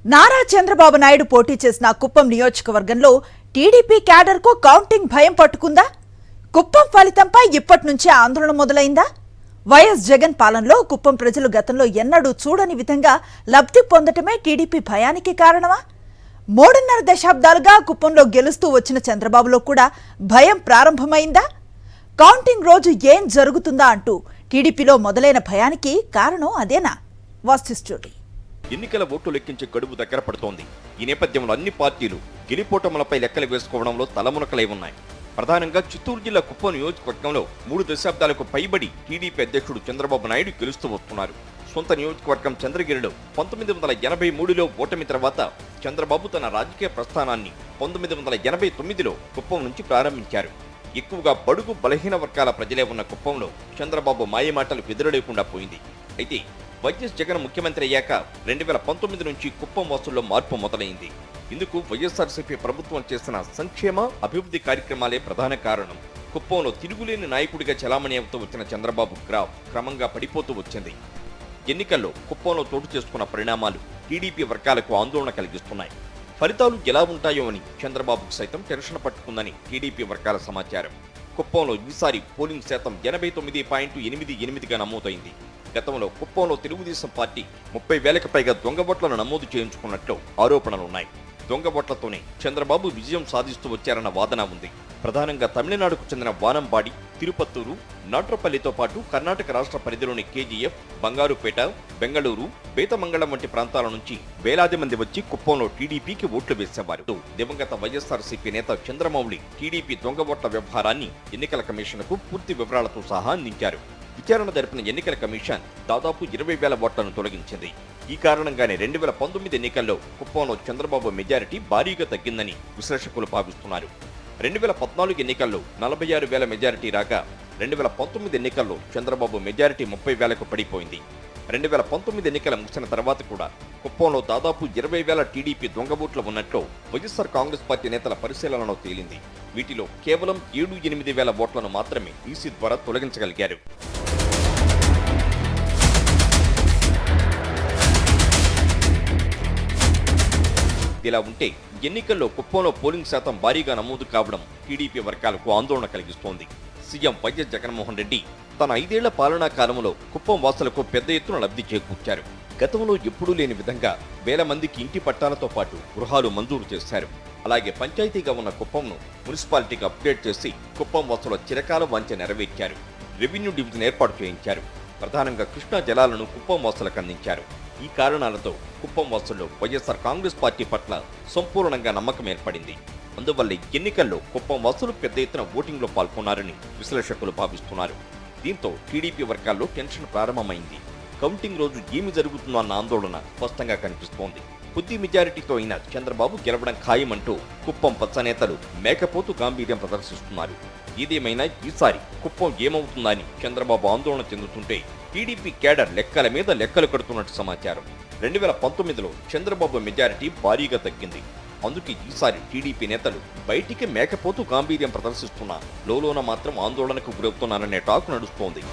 నారా చంద్రబాబు నాయుడు పోటీ చేసిన కుప్పం నియోజకవర్గంలో టీడీపీ క్యాడర్ కు కౌంటింగ్ భయం పట్టుకుందా? కుప్పం ఫలితంపై ఇప్పటి నుంచే ఆందోళన మొదలైందా? వైఎస్ జగన్ పాలనలో కుప్పం ప్రజలు గతంలో ఎన్నడూ చూడని విధంగా లబ్ధి పొందటమే టీడీపీ భయానికి కారణమా? 3.5 దశాబ్దాలుగా కుప్పంలో గెలుస్తూ వచ్చిన చంద్రబాబులో కూడా భయం ప్రారంభమైందా? కౌంటింగ్ రోజు ఏం జరుగుతుందా అంటూ టీడీపీలో మొదలైన భయానికి కారణం అదేనా? Watch story. ఎన్నికల ఓట్లు లెక్కించే గడువు దగ్గర పడుతోంది. ఈ నేపథ్యంలో అన్ని పార్టీలు గెలిపోటములపై లెక్కలు వేసుకోవడంలో తలమునకలై ఉన్నాయి. ప్రధానంగా చిత్తూరు జిల్లా కుప్పం నియోజకవర్గంలో 3 దశాబ్దాలకు పైబడి టీడీపీ అధ్యక్షుడు చంద్రబాబు నాయుడు గెలుస్తూ వస్తున్నారు. సొంత నియోజకవర్గం చంద్రగిరిలో 1983లో ఓటమి తర్వాత చంద్రబాబు తన రాజకీయ ప్రస్థానాన్ని 1989లో కుప్పం నుంచి ప్రారంభించారు. ఎక్కువగా బడుగు బలహీన వర్గాల ప్రజలే ఉన్న కుప్పంలో చంద్రబాబు మాయమాటలు ఎదురలేకుండా పోయింది. అయితే వైఎస్ జగన్ ముఖ్యమంత్రి అయ్యాక 2019 నుంచి కుప్పం వాసుల్లో మార్పు మొదలైంది. ఇందుకు వైఎస్ఆర్సీపీ ప్రభుత్వం చేసిన సంక్షేమ అభివృద్ధి కార్యక్రమాలే ప్రధాన కారణం. కుప్పంలో తిరుగులేని నాయకుడిగా చలామణి అవుతూ వచ్చిన చంద్రబాబు గ్రాఫ్ క్రమంగా పడిపోతూ వచ్చింది. ఎన్నికల్లో కుప్పంలో చోటు చేసుకున్న పరిణామాలు టీడీపీ వర్గాలకు ఆందోళన కలిగిస్తున్నాయి. ఫలితాలు ఎలా ఉంటాయో అని చంద్రబాబుకు సైతం టెన్షన్ పట్టుకుందని టీడీపీ వర్గాల సమాచారం. కుప్పంలో ఈసారి పోలింగ్ శాతం 89.88గా నమోదైంది. గతంలో కుప్పంలో తెలుగుదేశం పార్టీ 30,000కు పైగా దొంగ ఓట్లను నమోదు చేయించుకున్నట్లు ఆరోపణలున్నాయి. దొంగ ఓట్లతోనే చంద్రబాబు విజయం సాధిస్తూ వచ్చారన్న వాదన ఉంది. ప్రధానంగా తమిళనాడుకు చెందిన వానంబాడి, తిరుపత్తూరు, నాట్రపల్లితో పాటు కర్ణాటక రాష్ట్ర పరిధిలోని కేజీఎఫ్, బంగారుపేట, బెంగళూరు, బేతమంగళం వంటి ప్రాంతాల నుంచి వేలాది మంది వచ్చి కుప్పంలో టీడీపీకి ఓట్లు వేసేవారు. దివంగత వైఎస్ఆర్సీపీ నేత చంద్రమౌళి టీడీపీ దొంగ ఓట్ల వ్యవహారాన్ని ఎన్నికల కమిషన్కు పూర్తి వివరాలతో సహా అందించారు. విచారణ జరిపిన ఎన్నికల కమిషన్ దాదాపు 20,000 ఓట్లను తొలగించింది. ఈ కారణంగానే 2019 ఎన్నికల్లో కుప్పంలో చంద్రబాబు మెజారిటీ భారీగా తగ్గిందని విశ్లేషకులు భావిస్తున్నారు. 2014 ఎన్నికల్లో 46,000 మెజారిటీ రాగా 2019 ఎన్నికల్లో చంద్రబాబు మెజారిటీ 30,000కు పడిపోయింది. 2019 ఎన్నికల ముగిసిన తర్వాత కూడా కుప్పంలో దాదాపు 20,000 టీడీపీ దొంగ ఓట్లు ఉన్నట్లు వైఎస్ఆర్ కాంగ్రెస్ పార్టీ నేతల పరిశీలనలో తేలింది. వీటిలో కేవలం 7-8,000 ఓట్లను మాత్రమే ఈసీ ద్వారా తొలగించగలిగారు. ఇలా ఉంటే ఎన్నికల్లో కుప్పంలో పోలింగ్ శాతం భారీగా నమోదు కావడం టీడీపీ వర్గాలకు ఆందోళన కలిగిస్తోంది. సీఎం వైఎస్ జగన్మోహన్ రెడ్డి తన 5 ఏళ్ల పాలనా కాలంలో కుప్పం వాసులకు పెద్ద ఎత్తున లబ్ధి చేకూర్చారు. గతంలో ఎప్పుడూ లేని విధంగా 1,000 మందికి ఇంటి పట్టాలతో పాటు గృహాలు మంజూరు చేశారు. అలాగే పంచాయతీగా ఉన్న కుప్పంను మున్సిపాలిటీగా అప్గ్రేడ్ చేసి కుప్పం వాసుల చిరకాల వాంఛ నెరవేర్చారు. రెవెన్యూ డివిజన్ ఏర్పాటు చేయించారు. ప్రధానంగా కృష్ణా జలాలను కుప్పం వాసులకు అందించారు. ఈ కారణాలతో కుప్పం వాసుల్లో వైఎస్ఆర్ కాంగ్రెస్ పార్టీ పట్ల సంపూర్ణంగా నమ్మకం ఏర్పడింది. అందువల్లే ఎన్నికల్లో కుప్పం వాసులు పెద్ద ఎత్తున ఓటింగ్లో పాల్గొన్నారని విశ్లేషకులు భావిస్తున్నారు. దీంతో టీడీపీ వర్గాల్లో టెన్షన్ ప్రారంభమైంది. కౌంటింగ్ రోజు ఏమి జరుగుతుందో అన్న ఆందోళన స్పష్టంగా కనిపిస్తోంది. కొద్ది మెజారిటీతో అయినా చంద్రబాబు గెలవడం ఖాయమంటూ కుప్పం పచ్చ నేతలు మేకపోతు గాంభీర్యం ప్రదర్శిస్తున్నారు. ఏదేమైనా ఈసారి కుప్పం ఏమవుతుందా అని చంద్రబాబు ఆందోళన చెందుతుంటే టీడీపీ క్యాడర్ లెక్కల మీద లెక్కలు కడుతున్నట్టు సమాచారం. 2019లో చంద్రబాబు మెజారిటీ భారీగా తగ్గింది. అందుకే ఈసారి టీడీపీ నేతలు బయటికి మేకపోతు గాంభీర్యం ప్రదర్శిస్తున్నా లోలోన మాత్రం ఆందోళనకు గురవుతున్నారనే టాక్ నడుస్తోంది.